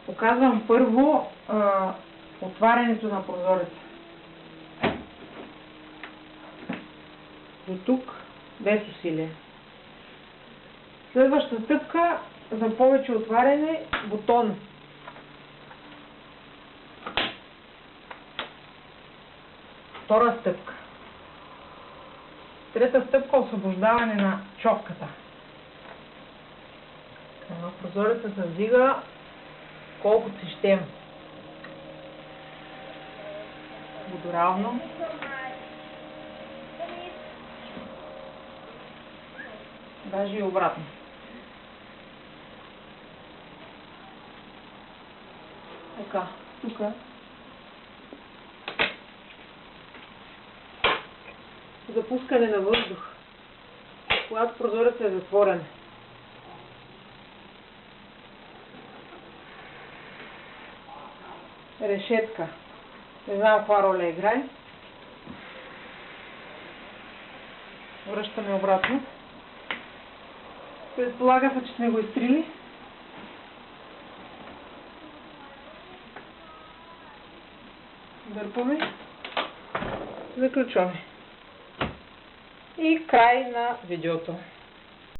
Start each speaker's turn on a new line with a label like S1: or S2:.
S1: Показвам първо отварянето на прозореца. До тук без усилие. Следваща стъпка за повече отваряне – бутон. Втора стъпка. Трета стъпка – освобождаване на човката. Прозорецът се вдига колкото си щем. Водоравно. Даже и обратно. Така, тук. Запускане на въздух, когато прозорецът е затворен. Решетка. Не знам каква роля играе. Връщаме обратно. Предполага се, че сме го изтрили. Дърпаме. Заключваме. И край на видеото.